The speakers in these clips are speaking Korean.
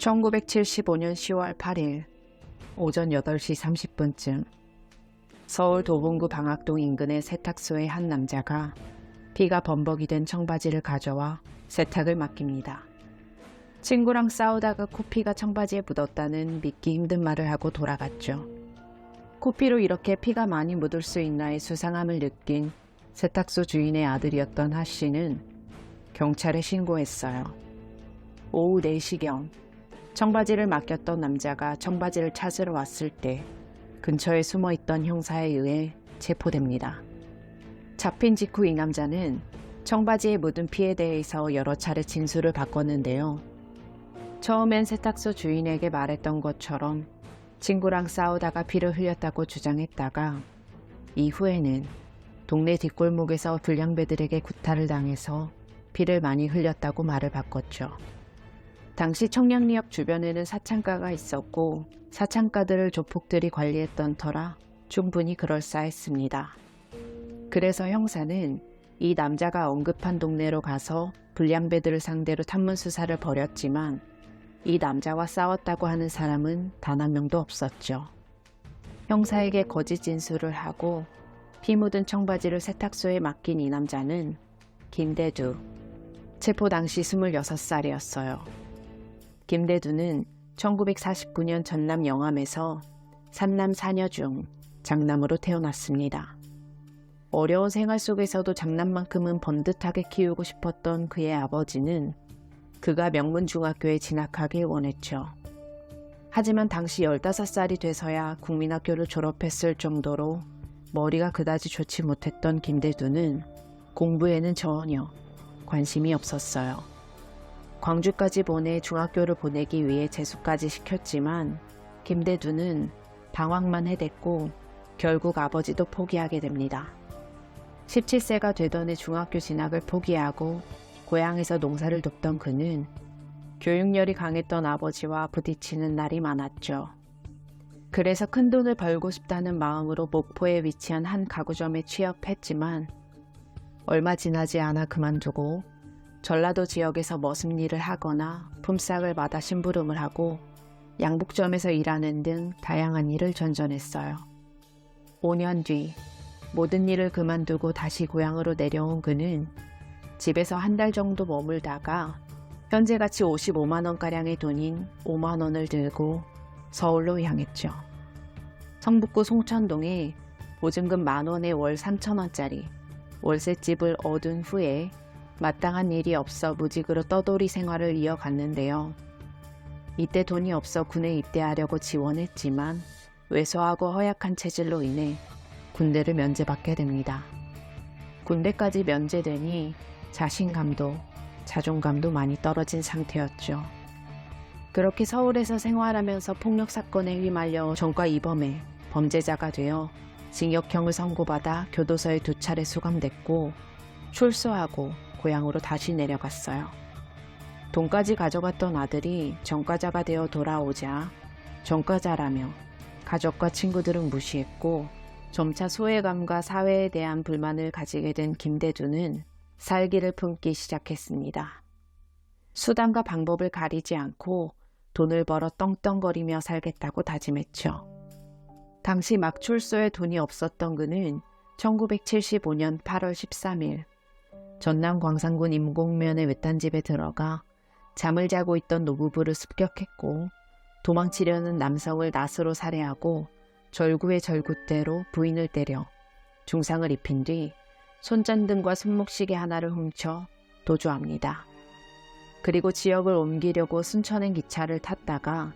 1975년 10월 8일 오전 8시 30분쯤 서울 도봉구 방학동 인근의 세탁소의 한 남자가 피가 범벅이 된 청바지를 가져와 세탁을 맡깁니다. 친구랑 싸우다가 코피가 청바지에 묻었다는 믿기 힘든 말을 하고 돌아갔죠. 코피로 이렇게 피가 많이 묻을 수 있나의 수상함을 느낀 세탁소 주인의 아들이었던 하 씨는 경찰에 신고했어요. 오후 4시경 청바지를 맡겼던 남자가 청바지를 찾으러 왔을 때 근처에 숨어있던 형사에 의해 체포됩니다. 잡힌 직후 이 남자는 청바지에 묻은 피에 대해서 여러 차례 진술을 바꿨는데요. 처음엔 세탁소 주인에게 말했던 것처럼 친구랑 싸우다가 피를 흘렸다고 주장했다가 이후에는 동네 뒷골목에서 불량배들에게 구타를 당해서 피를 많이 흘렸다고 말을 바꿨죠. 당시 청량리역 주변에는 사창가가 있었고 사창가들을 조폭들이 관리했던 터라 충분히 그럴싸했습니다. 그래서 형사는 이 남자가 언급한 동네로 가서 불량배들을 상대로 탐문 수사를 벌였지만 이 남자와 싸웠다고 하는 사람은 단 한 명도 없었죠. 형사에게 거짓 진술을 하고 피 묻은 청바지를 세탁소에 맡긴 이 남자는 김대두, 체포 당시 26살이었어요. 김대두는 1949년 전남 영암에서 삼남 4녀 중 장남으로 태어났습니다. 어려운 생활 속에서도 장남만큼은 번듯하게 키우고 싶었던 그의 아버지는 그가 명문중학교에 진학하길 원했죠. 하지만 당시 15살이 돼서야 국민학교를 졸업했을 정도로 머리가 그다지 좋지 못했던 김대두는 공부에는 전혀 관심이 없었어요. 광주까지 보내 중학교를 보내기 위해 재수까지 시켰지만 김대두는 방황만 해댔고 결국 아버지도 포기하게 됩니다. 17세가 되던 해 중학교 진학을 포기하고 고향에서 농사를 돕던 그는 교육열이 강했던 아버지와 부딪히는 날이 많았죠. 그래서 큰돈을 벌고 싶다는 마음으로 목포에 위치한 한 가구점에 취업했지만 얼마 지나지 않아 그만두고 전라도 지역에서 머슴일을 하거나 품삯을 받아 심부름을 하고 양복점에서 일하는 등 다양한 일을 전전했어요. 5년 뒤 모든 일을 그만두고 다시 고향으로 내려온 그는 집에서 한 달 정도 머물다가 현재 가치 55만원가량의 돈인 5만원을 들고 서울로 향했죠. 성북구 송천동에 보증금 10,000원에 월 3,000원짜리 월세집을 얻은 후에 마땅한 일이 없어 무직으로 떠돌이 생활을 이어갔는데요. 이때 돈이 없어 군에 입대하려고 지원했지만 왜소하고 허약한 체질로 인해 군대를 면제받게 됩니다. 군대까지 면제되니 자신감도 자존감도 많이 떨어진 상태였죠. 그렇게 서울에서 생활하면서 폭력 사건에 휘말려 전과 이범해 범죄자가 되어 징역형을 선고받아 교도소에 2차례 수감됐고 출소하고 고향으로 다시 내려갔어요. 돈까지 가져갔던 아들이 전과자가 되어 돌아오자 전과자라며 가족과 친구들은 무시했고 점차 소외감과 사회에 대한 불만을 가지게 된 김대두는 살기를 품기 시작했습니다. 수단과 방법을 가리지 않고 돈을 벌어 떵떵거리며 살겠다고 다짐했죠. 당시 막 출소에 돈이 없었던 그는 1975년 8월 13일 전남 광산군 임곡면의 외딴집에 들어가 잠을 자고 있던 노부부를 습격했고 도망치려는 남성을 낫으로 살해하고 절구의 절구대로 부인을 때려 중상을 입힌 뒤 손전등과 손목시계 하나를 훔쳐 도주합니다. 그리고 지역을 옮기려고 순천행 기차를 탔다가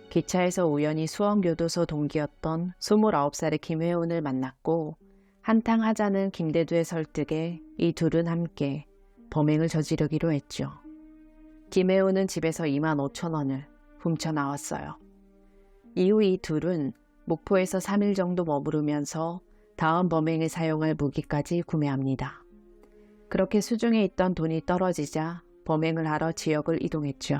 기차에서 우연히 수원교도소 동기였던 29살의 김혜운을 만났고 한탕 하자는 김대두의 설득에 이 둘은 함께 범행을 저지르기로 했죠. 김혜운은 집에서 25,000원을 훔쳐 나왔어요. 이후 이 둘은 목포에서 3일 정도 머무르면서 다음 범행에 사용할 무기까지 구매합니다. 그렇게 수중에 있던 돈이 떨어지자 범행을 하러 지역을 이동했죠.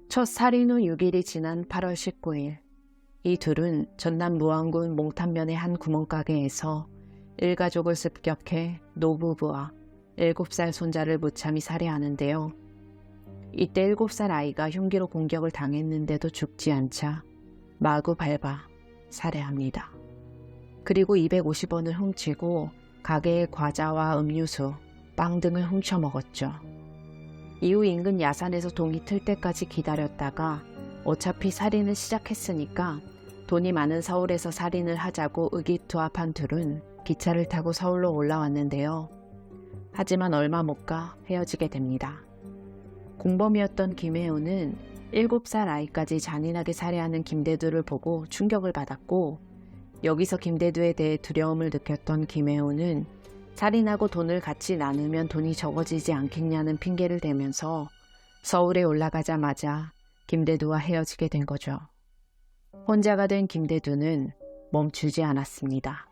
첫 살인 후 6일이 지난 8월 19일 이 둘은 전남 무안군 몽탄면의 한 구멍가게에서 일가족을 습격해 노부부와 7살 손자를 무참히 살해하는데요. 이때 7살 아이가 흉기로 공격을 당했는데도 죽지 않자 마구 밟아 살해합니다. 그리고 250원을 훔치고 가게의 과자와 음료수, 빵 등을 훔쳐 먹었죠. 이후 인근 야산에서 동이 틀 때까지 기다렸다가 어차피 살인을 시작했으니까 돈이 많은 서울에서 살인을 하자고 의기투합한 둘은 기차를 타고 서울로 올라왔는데요. 하지만 얼마 못 가 헤어지게 됩니다. 공범이었던 김혜우는 7살 아이까지 잔인하게 살해하는 김대두를 보고 충격을 받았고, 여기서 김대두에 대해 두려움을 느꼈던 김혜우는 살인하고 돈을 같이 나누면 돈이 적어지지 않겠냐는 핑계를 대면서 서울에 올라가자마자 김대두와 헤어지게 된 거죠. 혼자가 된 김대두는 멈추지 않았습니다.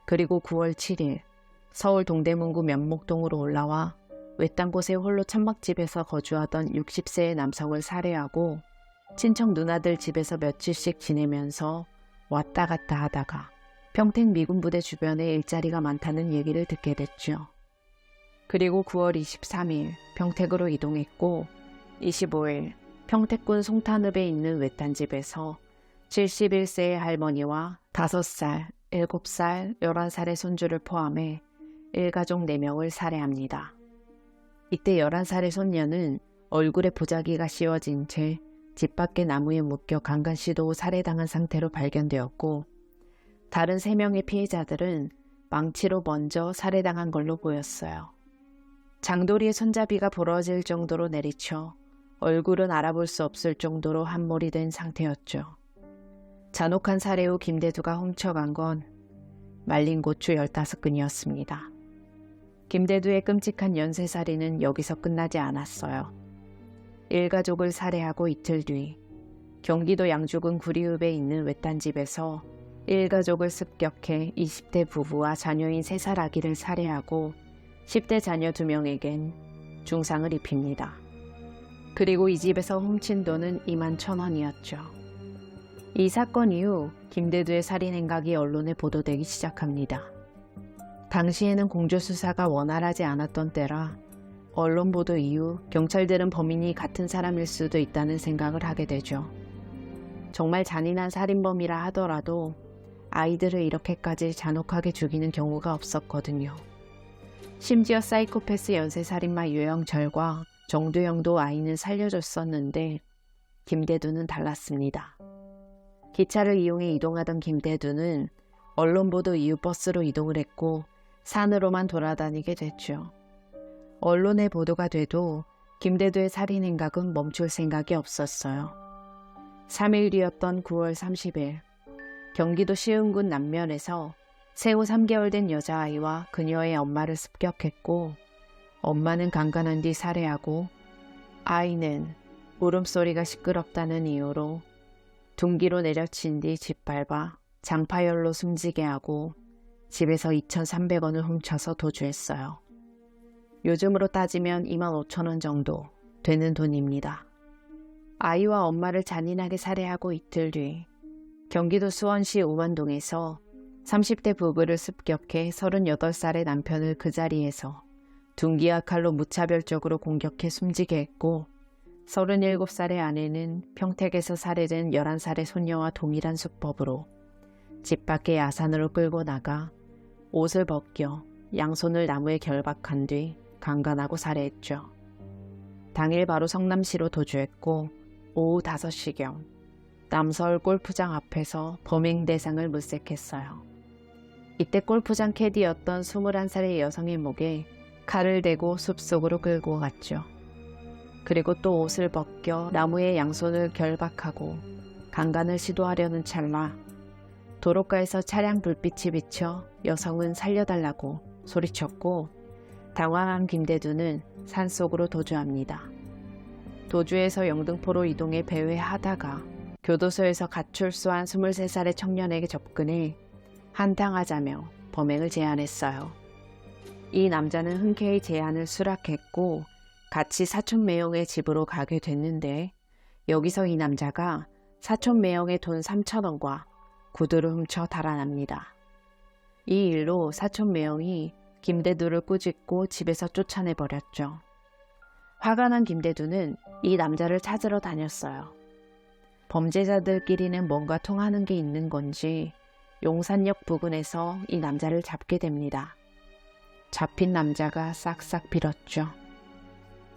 그리고 9월 7일 서울 동대문구 면목동으로 올라와 외딴 곳에 홀로 천막집에서 거주하던 60세의 남성을 살해하고 친척 누나들 집에서 며칠씩 지내면서 왔다 갔다 하다가 평택 미군부대 주변에 일자리가 많다는 얘기를 듣게 됐죠. 그리고 9월 23일 평택으로 이동했고 25일 평택군 송탄읍에 있는 외딴 집에서 71세의 할머니와 5살, 7살, 11살의 손주를 포함해 일가족 4명을 살해합니다. 이때 11살의 손녀는 얼굴에 보자기가 씌워진 채 집 밖의 나무에 묶여 강간시도 후 살해당한 상태로 발견되었고, 다른 3명의 피해자들은 망치로 먼저 살해당한 걸로 보였어요. 장도리의 손잡이가 부러질 정도로 내리쳐 얼굴은 알아볼 수 없을 정도로 함몰이 된 상태였죠. 잔혹한 살해 후 김대두가 훔쳐간 건 말린 고추 15근이었습니다. 김대두의 끔찍한 연쇄살인은 여기서 끝나지 않았어요. 일가족을 살해하고 이틀 뒤 경기도 양주군 구리읍에 있는 외딴 집에서 일가족을 습격해 20대 부부와 자녀인 3살 아기를 살해하고 10대 자녀 2명에겐 중상을 입힙니다. 그리고 이 집에서 훔친 돈은 21,000원이었죠. 이 사건 이후 김대두의 살인 행각이 언론에 보도되기 시작합니다. 당시에는 공조수사가 원활하지 않았던 때라 언론 보도 이후 경찰들은 범인이 같은 사람일 수도 있다는 생각을 하게 되죠. 정말 잔인한 살인범이라 하더라도 아이들을 이렇게까지 잔혹하게 죽이는 경우가 없었거든요. 심지어 사이코패스 연쇄살인마 유영철과 정두영도 아이는 살려줬었는데 김대두는 달랐습니다. 기차를 이용해 이동하던 김대두는 언론 보도 이후 버스로 이동을 했고 산으로만 돌아다니게 됐죠. 언론의 보도가 돼도 김대두의 살인 행각은 멈출 생각이 없었어요. 3일 뒤였던 9월 30일 경기도 시흥군 남면에서 생후 3개월 된 여자아이와 그녀의 엄마를 습격했고, 엄마는 강간한 뒤 살해하고 아이는 울음소리가 시끄럽다는 이유로 둔기로 내려친 뒤 짓밟아 장파열로 숨지게 하고 집에서 2,300원을 훔쳐서 도주했어요. 요즘으로 따지면 25,000원 정도 되는 돈입니다. 아이와 엄마를 잔인하게 살해하고 이틀 뒤 경기도 수원시 우만동에서 30대 부부를 습격해 38살의 남편을 그 자리에서 둔기와 칼로 무차별적으로 공격해 숨지게 했고, 37살의 아내는 평택에서 살해된 11살의 손녀와 동일한 수법으로 집 밖에 야산으로 끌고 나가 옷을 벗겨 양손을 나무에 결박한 뒤 강간하고 살해했죠. 당일 바로 성남시로 도주했고 오후 5시경 남서울 골프장 앞에서 범행 대상을 물색했어요. 이때 골프장 캐디였던 21살의 여성의 목에 칼을 대고 숲속으로 끌고 갔죠. 그리고 또 옷을 벗겨 나무에 양손을 결박하고 강간을 시도하려는 찰나 도로가에서 차량 불빛이 비쳐 여성은 살려달라고 소리쳤고, 당황한 김대두는 산속으로 도주합니다. 도주에서 영등포로 이동해 배회하다가 교도소에서 갓 출소한 23살의 청년에게 접근해 한탕하자며 범행을 제안했어요. 이 남자는 흔쾌히 제안을 수락했고 같이 사촌매형의 집으로 가게 됐는데, 여기서 이 남자가 사촌매형의 돈 3,000원과 구두를 훔쳐 달아납니다. 이 일로 사촌매형이 김대두를 꾸짖고 집에서 쫓아내버렸죠. 화가 난 김대두는 이 남자를 찾으러 다녔어요. 범죄자들끼리는 뭔가 통하는 게 있는 건지 용산역 부근에서 이 남자를 잡게 됩니다. 잡힌 남자가 싹싹 빌었죠.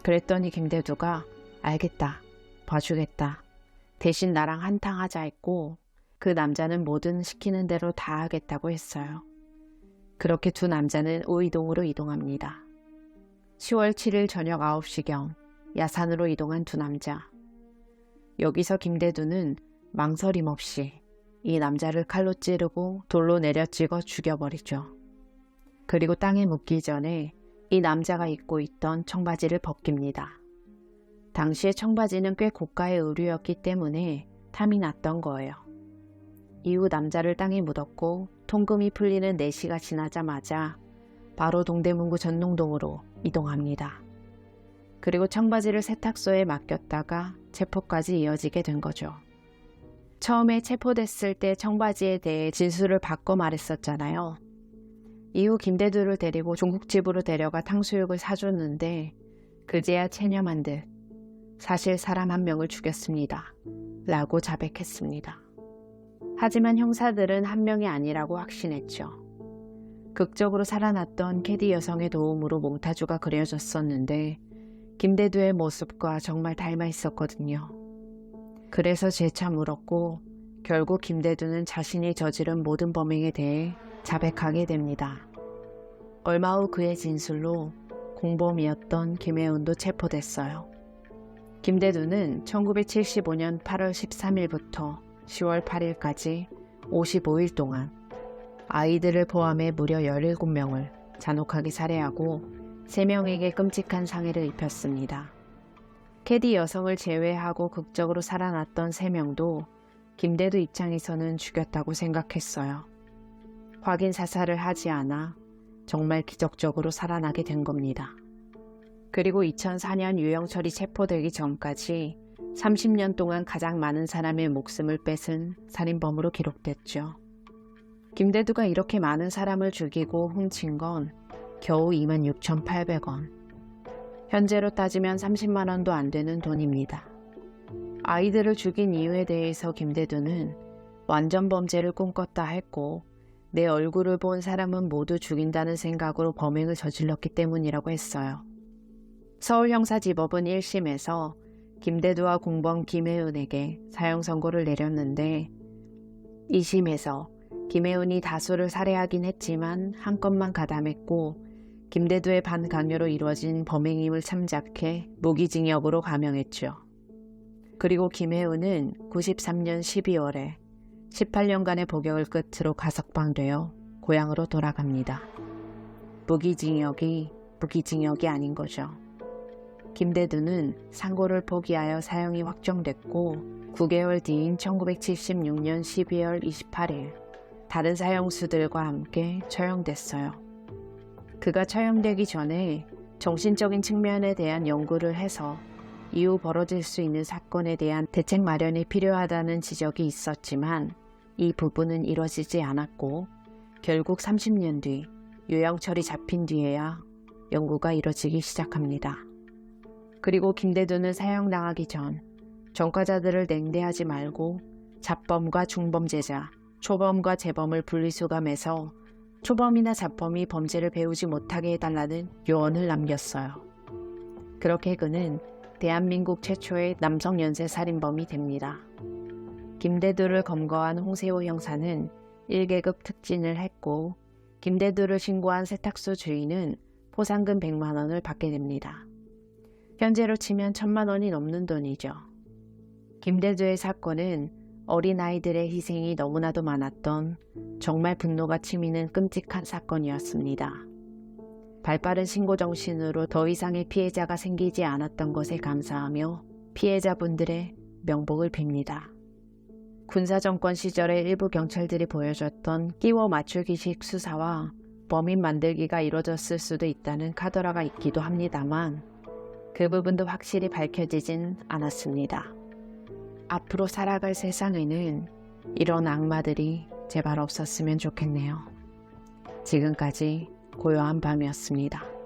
그랬더니 김대두가 알겠다, 봐주겠다, 대신 나랑 한탕하자 했고 그 남자는 뭐든 시키는 대로 다 하겠다고 했어요. 그렇게 두 남자는 우이동으로 이동합니다. 10월 7일 저녁 9시경 야산으로 이동한 두 남자. 여기서 김대두는 망설임 없이 이 남자를 칼로 찌르고 돌로 내려찍어 죽여버리죠. 그리고 땅에 묻기 전에 이 남자가 입고 있던 청바지를 벗깁니다. 당시에 청바지는 꽤 고가의 의류였기 때문에 탐이 났던 거예요. 이후 남자를 땅에 묻었고 통금이 풀리는 4시가 지나자마자 바로 동대문구 전농동으로 이동합니다. 그리고 청바지를 세탁소에 맡겼다가 체포까지 이어지게 된 거죠. 처음에 체포됐을 때 청바지에 대해 진술을 바꿔 말했었잖아요. 이후 김대두를 데리고 중국집으로 데려가 탕수육을 사줬는데 그제야 체념한 듯 사실 사람 한 명을 죽였습니다. 라고 자백했습니다. 하지만 형사들은 한 명이 아니라고 확신했죠. 극적으로 살아났던 캐디 여성의 도움으로 몽타주가 그려졌었는데 김대두의 모습과 정말 닮아 있었거든요. 그래서 재차 물었고 결국 김대두는 자신이 저지른 모든 범행에 대해 자백하게 됩니다. 얼마 후 그의 진술로 공범이었던 김혜운도 체포됐어요. 김대두는 1975년 8월 13일부터 10월 8일까지 55일 동안 아이들을 포함해 무려 17명을 잔혹하게 살해하고 3명에게 끔찍한 상해를 입혔습니다. 캐디 여성을 제외하고 극적으로 살아났던 3명도 김대두 입장에서는 죽였다고 생각했어요. 확인 사살을 하지 않아 정말 기적적으로 살아나게 된 겁니다. 그리고 2004년 유영철이 체포되기 전까지 30년 동안 가장 많은 사람의 목숨을 뺏은 살인범으로 기록됐죠. 김대두가 이렇게 많은 사람을 죽이고 훔친 건 겨우 26,800원. 현재로 따지면 30만 원도 안 되는 돈입니다. 아이들을 죽인 이유에 대해서 김대두는 완전 범죄를 꿈꿨다 했고 내 얼굴을 본 사람은 모두 죽인다는 생각으로 범행을 저질렀기 때문이라고 했어요. 서울형사지법은 1심에서 김대두와 공범 김혜은에게 사형 선고를 내렸는데 2심에서 김혜은이 다수를 살해하긴 했지만 한 건만 가담했고 김대두의 반강요로 이루어진 범행임을 참작해 무기징역으로 감형했죠. 그리고 김혜은은 93년 12월에 18년간의 복역을 끝으로 가석방되어 고향으로 돌아갑니다. 무기징역이 아닌 거죠. 김대두는 상고를 포기하여 사형이 확정됐고 9개월 뒤인 1976년 12월 28일 다른 사형수들과 함께 처형됐어요. 그가 처형되기 전에 정신적인 측면에 대한 연구를 해서 이후 벌어질 수 있는 사건에 대한 대책 마련이 필요하다는 지적이 있었지만 이 부분은 이뤄지지 않았고 결국 30년 뒤 유영철이 잡힌 뒤에야 연구가 이뤄지기 시작합니다. 그리고 김대두는 사형당하기 전 전과자들을 냉대하지 말고 잡범과 중범죄자, 초범과 재범을 분리수감해서 초범이나 잡범이 범죄를 배우지 못하게 해달라는 요원을 남겼어요. 그렇게 그는 대한민국 최초의 남성 연쇄 살인범이 됩니다. 김대두를 검거한 홍세호 형사는 1계급 특진을 했고 김대두를 신고한 세탁소 주인은 포상금 100만 원을 받게 됩니다. 현재로 치면 1,000만 원이 넘는 돈이죠. 김대두의 사건은 어린아이들의 희생이 너무나도 많았던 정말 분노가 치미는 끔찍한 사건이었습니다. 발빠른 신고 정신으로 더 이상의 피해자가 생기지 않았던 것에 감사하며 피해자분들의 명복을 빕니다. 군사정권 시절의 일부 경찰들이 보여줬던 끼워 맞추기식 수사와 범인 만들기가 이루어졌을 수도 있다는 카더라가 있기도 합니다만 그 부분도 확실히 밝혀지진 않았습니다. 앞으로 살아갈 세상에는 이런 악마들이 제발 없었으면 좋겠네요. 지금까지 고요한 밤이었습니다.